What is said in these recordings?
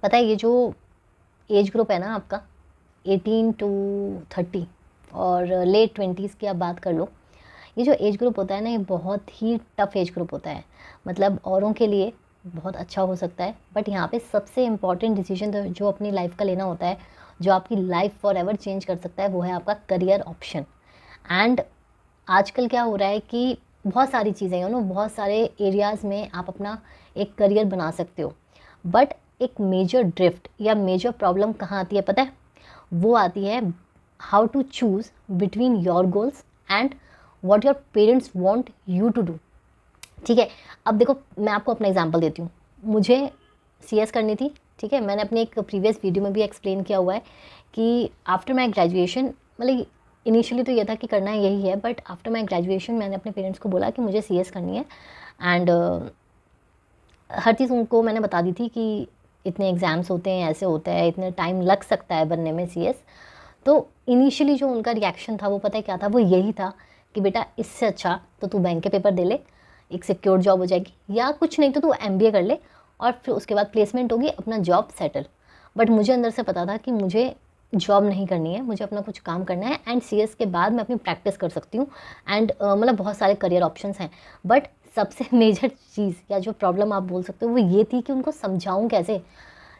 पता है ये जो एज ग्रुप है ना आपका 18 टू 30 और लेट 20s की आप बात कर लो, ये जो एज ग्रुप होता है ना ये बहुत ही टफ़ एज ग्रुप होता है। मतलब औरों के लिए बहुत अच्छा हो सकता है, बट यहाँ पे सबसे इम्पॉर्टेंट डिसीजन जो अपनी लाइफ का लेना होता है, जो आपकी लाइफ फॉर एवर चेंज कर सकता है, वो है आपका करियर ऑप्शन। एंड आजकल क्या हो रहा है कि बहुत सारी चीज़ें बहुत सारे एरियाज़ में आप अपना एक करियर बना सकते हो, बट एक मेजर ड्रिफ्ट या मेजर प्रॉब्लम कहाँ आती है पता है? वो आती है how to choose between your goals and what your parents want you to do. ठीक है, अब देखो मैं आपको अपना एग्जांपल देती हूँ। मुझे सीएस करनी थी, ठीक है, मैंने अपने एक प्रीवियस वीडियो में भी एक्सप्लेन किया हुआ है कि आफ्टर माई ग्रेजुएशन, मतलब इनिशियली तो ये था कि करना यही है, बट आफ्टर माई ग्रेजुएशन मैंने अपने पेरेंट्स को बोला कि मुझे सीएस करनी है। एंड हर चीज़ उनको मैंने बता दी थी कि इतने एग्ज़ाम्स होते हैं, ऐसे होता है, इतने टाइम लग सकता है बनने में सीएस। तो इनिशियली जो उनका रिएक्शन था वो पता है क्या था? वो यही था कि बेटा इससे अच्छा तो तू बैंक के पेपर दे ले, एक सिक्योर जॉब हो जाएगी, या कुछ नहीं तो तू एमबीए कर ले और फिर उसके बाद प्लेसमेंट होगी, अपना जॉब सेटल। बट मुझे अंदर से पता था कि मुझे जॉब नहीं करनी है, मुझे अपना कुछ काम करना है, एंड सीएस के बाद मैं अपनी प्रैक्टिस कर सकती हूँ। एंड मतलब बहुत सारे करियर ऑप्शंस हैं, बट सबसे मेजर चीज़ या जो प्रॉब्लम आप बोल सकते हो वो ये थी कि उनको समझाऊँ कैसे,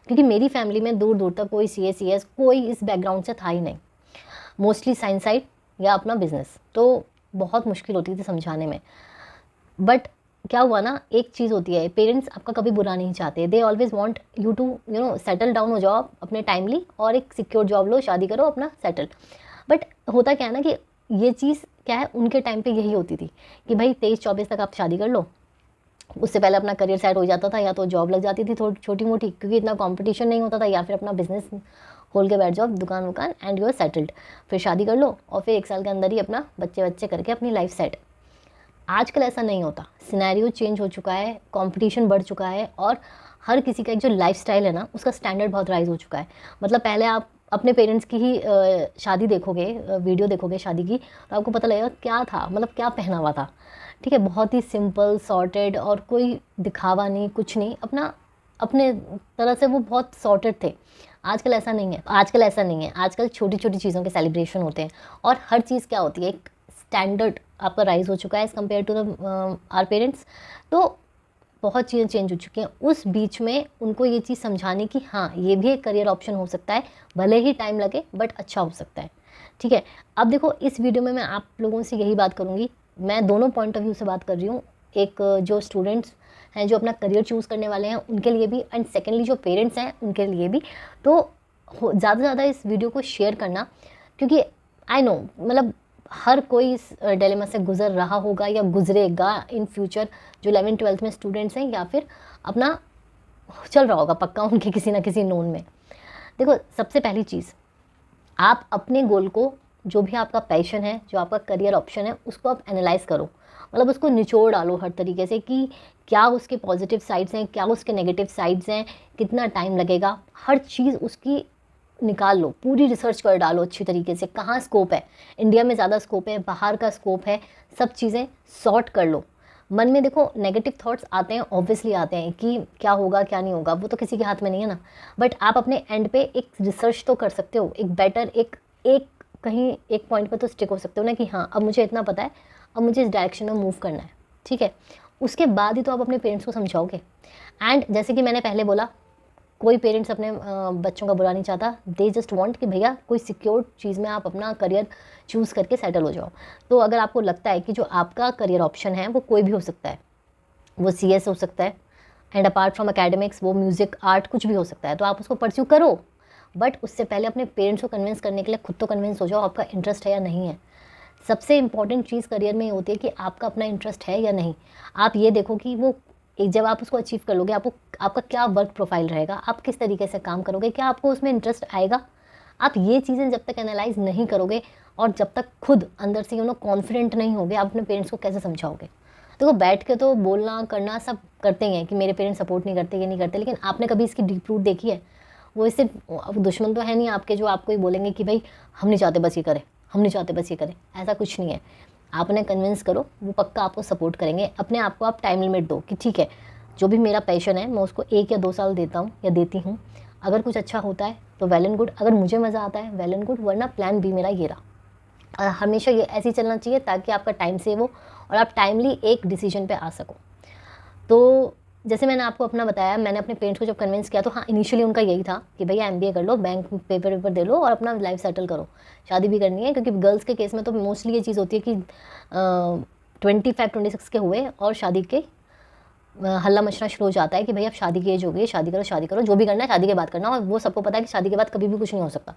क्योंकि मेरी फैमिली में दूर दूर तक कोई सीएस कोई इस बैकग्राउंड से था ही नहीं, मोस्टली साइंस साइड या अपना बिजनेस, तो बहुत मुश्किल होती थी समझाने में। बट क्या हुआ ना, एक चीज़ होती है, पेरेंट्स आपका कभी बुरा नहीं चाहते, they always want you to settle down हो जाओ अपने टाइमली और एक सिक्योर जॉब लो, शादी करो, अपना सेटल। बट होता क्या है ना कि ये चीज़ क्या है, उनके टाइम पे यही होती थी कि भाई 23-24 तक आप शादी कर लो, उससे पहले अपना करियर सेट हो जाता था, या तो जॉब लग जाती थी थोड़ी छोटी मोटी क्योंकि इतना कंपटीशन नहीं होता था, या फिर अपना बिजनेस खोल के बैठ जाओ, दुकान वुकान, एंड यू आर सेटल्ड। फिर शादी कर लो और फिर 1 साल के अंदर ही अपना बच्चे बच्चे करके अपनी लाइफ सेट। आजकल ऐसा नहीं होता, सिनेरियो चेंज हो चुका है, कंपटीशन बढ़ चुका है, और हर किसी का एक जो लाइफस्टाइल है ना उसका स्टैंडर्ड बहुत राइज हो चुका है। मतलब पहले आप अपने पेरेंट्स की ही शादी देखोगे, वीडियो देखोगे शादी की, तो आपको पता लगेगा क्या था, मतलब क्या पहना हुआ था। ठीक है, बहुत ही सिंपल सॉर्टेड, और कोई दिखावा नहीं, कुछ नहीं, अपना अपने तरह से वो बहुत सॉर्टेड थे। आजकल ऐसा नहीं है, आजकल छोटी छोटी चीज़ों के सेलिब्रेशन होते हैं, और हर चीज़ क्या होती है, एक स्टैंडर्ड आपका राइज हो चुका है as compared to the our parents. तो बहुत चीज़ें चेंज हो चुकी हैं। उस बीच में उनको ये चीज़ समझाने की, हाँ ये भी एक करियर ऑप्शन हो सकता है, भले ही टाइम लगे बट अच्छा हो सकता है। ठीक है, अब देखो इस वीडियो में मैं आप लोगों से यही बात करूँगी, मैं दोनों पॉइंट ऑफ व्यू से बात कर रही हूँ। एक जो स्टूडेंट्स हैं जो अपना करियर चूज़ करने वाले हैं उनके लिए भी, एंड सेकेंडली जो पेरेंट्स हैं उनके लिए भी। तो ज़्यादा से ज़्यादा इस वीडियो को शेयर करना, क्योंकि आई नो मतलब हर कोई इस डिलेमा से गुजर रहा होगा या गुजरेगा इन फ्यूचर, जो 11th-12th में स्टूडेंट्स हैं, या फिर अपना चल रहा होगा पक्का उनके किसी ना किसी नोन में। देखो सबसे पहली चीज़, आप अपने गोल को, जो भी आपका पैशन है, जो आपका करियर ऑप्शन है, उसको आप एनालाइज करो, मतलब उसको निचोड़ डालो हर तरीके से कि क्या उसके पॉजिटिव साइड्स हैं, क्या उसके नेगेटिव साइड्स हैं, कितना टाइम लगेगा, हर चीज़ उसकी निकाल लो, पूरी रिसर्च कर डालो अच्छी तरीके से, कहाँ स्कोप है, इंडिया में ज़्यादा स्कोप है, बाहर का स्कोप है, सब चीज़ें सॉर्ट कर लो। मन में देखो नेगेटिव थॉट्स आते हैं, ऑब्वियसली आते हैं कि क्या होगा क्या नहीं होगा, वो तो किसी के हाथ में नहीं है ना, बट आप अपने एंड पे एक रिसर्च तो कर सकते हो, एक बेटर एक कहीं एक पॉइंट पर तो स्टिक हो सकते हो ना कि हाँ अब मुझे इतना पता है, अब मुझे इस डायरेक्शन में मूव करना है। ठीक है, उसके बाद ही तो आप अपने पेरेंट्स को समझाओगे। एंड जैसे कि मैंने पहले बोला, कोई पेरेंट्स अपने बच्चों का बुरा नहीं चाहता, दे जस्ट वांट कि भैया कोई सिक्योर चीज़ में आप अपना करियर चूज़ करके सेटल हो जाओ। तो अगर आपको लगता है कि जो आपका करियर ऑप्शन है वो कोई भी हो सकता है, वो सीएस हो सकता है, एंड अपार्ट फ्रॉम एकेडमिक्स वो म्यूज़िक आर्ट कुछ भी हो सकता है, तो आप उसको परस्यू करो। बट उससे पहले अपने पेरेंट्स को कन्विंस करने के लिए खुद तो कन्विंस हो जाओ आपका इंटरेस्ट है या नहीं है। सबसे इंपॉर्टेंट चीज़ करियर में ये होती है कि आपका अपना इंटरेस्ट है या नहीं। आप ये देखो कि वो एक, जब आप उसको अचीव कर लोगे, आपको आपका क्या वर्क प्रोफाइल रहेगा, आप किस तरीके से काम करोगे, क्या आपको उसमें इंटरेस्ट आएगा। आप ये चीज़ें जब तक एनालाइज नहीं करोगे, और जब तक खुद अंदर से कॉन्फिडेंट नहीं होगे, आप अपने पेरेंट्स को कैसे समझाओगे। देखो बैठ के तो बोलना करना सब करते ही हैं कि मेरे पेरेंट्स सपोर्ट नहीं करते, ये नहीं करते, लेकिन आपने कभी इसकी डीप रूट देखी है? वो इससे दुश्मन तो है नहीं आपके जो आपको ही बोलेंगे कि भाई हम नहीं चाहते बस ये करें, हम नहीं चाहते बस ये करें, ऐसा कुछ नहीं है। आप उन्हें कन्विंस करो, वो पक्का आपको सपोर्ट करेंगे। अपने आप को आप टाइम लिमिट दो कि ठीक है जो भी मेरा पैशन है मैं उसको 1 या 2 साल देता हूँ या देती हूँ, अगर कुछ अच्छा होता है तो वेल एंड गुड, अगर मुझे मज़ा आता है वेल एंड गुड, वरना प्लान बी मेरा ये रहा। हमेशा ये ऐसे ही चलना चाहिए ताकि आपका टाइम सेव हो और आप टाइमली एक डिसीजन पे आ सको। तो जैसे मैंने आपको अपना बताया, मैंने अपने पेरेंट्स को जब कन्विंस किया तो हाँ, इनिशियली उनका यही था कि भैया MBA कर लो, बैंक पेपर वेपर दे लो और अपना लाइफ सेटल करो, शादी भी करनी है। क्योंकि गर्ल्स के केस में तो मोस्टली ये चीज़ होती है कि 25-26 के हुए और शादी के हल्ला मचना शुरू हो जाता है कि भैया अब शादी की एज हो गई है, शादी करो, जो भी करना है शादी के बाद करना। और वो सबको पता है कि शादी के बाद कभी भी कुछ नहीं हो सकता।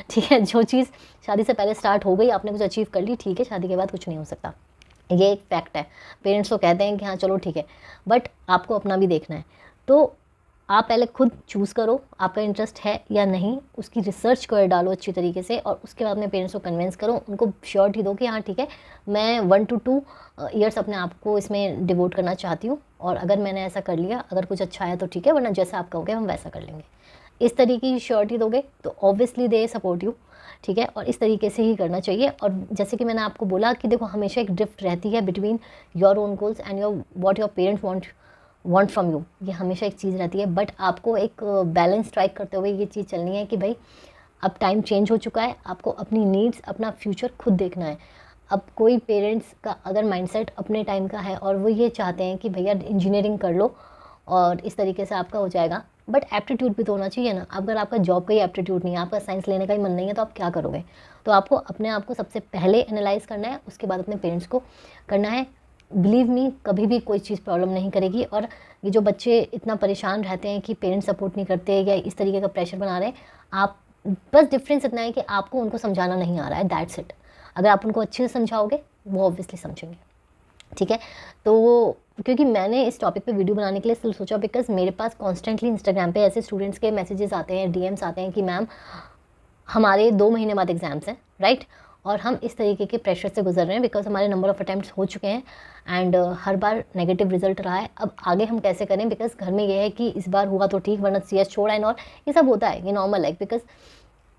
ठीक है, जो चीज़ शादी से पहले स्टार्ट हो गई, आपने कुछ अचीव कर ली, ठीक है, शादी के बाद कुछ नहीं हो सकता। ये एक फैक्ट है। पेरेंट्स तो कहते हैं कि हाँ चलो ठीक है, बट आपको अपना भी देखना है। तो आप पहले खुद चूज़ करो आपका इंटरेस्ट है या नहीं, उसकी रिसर्च कर डालो अच्छी तरीके से, और उसके बाद अपने पेरेंट्स को कन्विंस करो, उनको श्योरिटी दो कि हाँ ठीक है, मैं 1 to 2 ईयर्स अपने आप को इसमें डिवोट करना चाहती हूँ, और अगर मैंने ऐसा कर लिया, अगर कुछ अच्छा आया तो ठीक है, वरना जैसा आप कहोगे हम वैसा कर लेंगे। इस तरीके की श्योरिटी दोगे तो ऑब्वियसली दे सपोर्ट यू। ठीक है, और इस तरीके से ही करना चाहिए। और जैसे कि मैंने आपको बोला कि देखो, हमेशा एक ड्रिफ्ट रहती है between your own goals and your parents want from you, ये हमेशा एक चीज़ रहती है। बट आपको एक बैलेंस स्ट्राइक करते हुए ये चीज़ चलनी है कि भाई अब टाइम चेंज हो चुका है, आपको अपनी नीड्स, अपना फ्यूचर खुद देखना है। अब कोई पेरेंट्स का अगर माइंडसेट अपने टाइम का है और वो ये चाहते हैं कि भैया इंजीनियरिंग कर लो और इस तरीके से आपका हो जाएगा, बट एप्टीट्यूड भी तो होना चाहिए ना। अगर आपका जॉब का ही एप्टीट्यूड नहीं है, आपका साइंस लेने का ही मन नहीं है, तो आप क्या करोगे? तो आपको अपने आप को सबसे पहले एनालाइज करना है, उसके बाद अपने पेरेंट्स को करना है। बिलीव मी, कभी भी कोई चीज़ प्रॉब्लम नहीं करेगी। और ये जो बच्चे इतना परेशान रहते हैं कि पेरेंट्स सपोर्ट नहीं करते या इस तरीके का प्रेशर बना रहे हैं, आप बस डिफरेंस इतना है कि आपको उनको समझाना नहीं आ रहा है, दैट्स इट। अगर आप उनको अच्छे से समझाओगे वो ऑब्वियसली समझेंगे। ठीक है, तो क्योंकि मैंने इस टॉपिक पे वीडियो बनाने के लिए इसलिए सोचा बिकॉज मेरे पास कॉन्स्टेंटली इंस्टाग्राम पे ऐसे स्टूडेंट्स के मैसेजेस आते हैं, DMs आते हैं कि मैम हमारे 2 महीने बाद एग्ज़ाम्स हैं, राइट, और हम इस तरीके के प्रेशर से गुजर रहे हैं बिकॉज हमारे नंबर ऑफ़ अटैम्प्ट्स हो चुके हैं and her bar negative result रहा है। अब आगे हम कैसे करें, बिकॉज घर में ये है कि इस बार हुआ तो ठीक, वरना CS छोड़ा एंड और ये सब होता है, ये नॉर्मल है बिकॉज।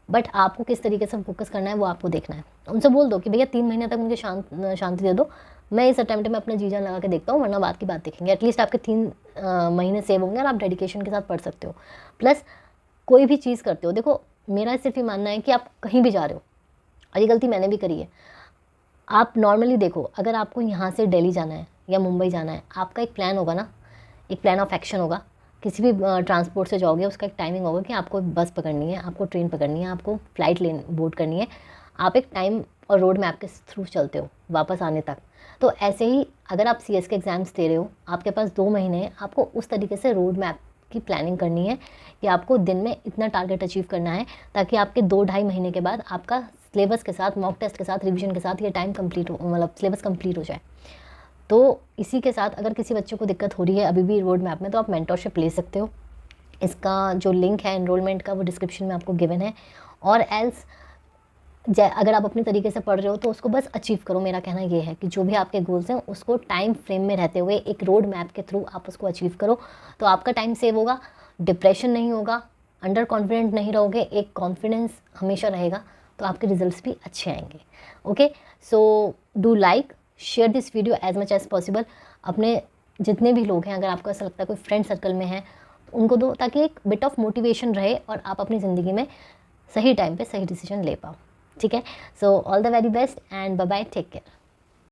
बट आपको किस तरीके से फोकस करना है वो आपको देखना है। उनसे बोल दो कि भैया 3 महीने तक मुझे शांति दे दो, मैं इस अटैम्प्ट में अपना जी जान लगा के देखता हूँ, वरना बात की बात देखेंगे। एटलीस्ट आपके 3 महीने सेव होंगे और आप डेडिकेशन के साथ पढ़ सकते हो। प्लस कोई भी चीज़ करते हो, देखो मेरा सिर्फ ये मानना है कि आप कहीं भी जा रहे हो, और ये गलती मैंने भी करी है। आप नॉर्मली देखो, अगर आपको यहाँ से दिल्ली जाना है या मुंबई जाना है, आपका एक प्लान होगा ना, एक प्लान ऑफ एक्शन होगा। किसी भी ट्रांसपोर्ट से जाओगे उसका एक टाइमिंग होगा कि आपको बस पकड़नी है, आपको ट्रेन पकड़नी है, आपको फ्लाइट बोर्ड करनी है। आप एक टाइम और रोड मैप के थ्रू चलते हो वापस आने तक। तो ऐसे ही अगर आप CS के एग्ज़ाम्स दे रहे हो, आपके पास 2 महीने हैं, आपको उस तरीके से रोड मैप की प्लानिंग करनी है कि आपको दिन में इतना टारगेट अचीव करना है, ताकि आपके 2-2.5 महीने के बाद आपका सिलेबस के साथ, मॉक टेस्ट के साथ, रिवीजन के साथ ये टाइम कंप्लीट हो, मतलब सिलेबस कंप्लीट हो जाए। तो इसी के साथ अगर किसी बच्चे को दिक्कत हो रही है अभी भी रोड मैप में, तो आप मेंटरशिप ले सकते हो। इसका जो लिंक है एनरोलमेंट का वो डिस्क्रिप्शन में आपको गिवन है। और एल्स अगर आप अपने तरीके से पढ़ रहे हो तो उसको बस अचीव करो। मेरा कहना ये है कि जो भी आपके गोल्स हैं उसको टाइम फ्रेम में रहते हुए एक रोड मैप के थ्रू आप उसको अचीव करो, तो आपका टाइम सेव होगा, डिप्रेशन नहीं होगा, अंडर कॉन्फिडेंट नहीं रहोगे, एक कॉन्फिडेंस हमेशा रहेगा, तो आपके रिजल्ट्स भी अच्छे आएंगे। Okay, so do like share this video as much as possible. अपने जितने भी लोग हैं, अगर आपको ऐसा लगता है कोई फ्रेंड सर्कल में है तो उनको दो, ताकि एक बिट ऑफ मोटिवेशन रहे और आप अपनी ज़िंदगी में सही टाइम पे सही डिसीजन ले पाओ। ठीक है, so all the very best and bye bye, take care.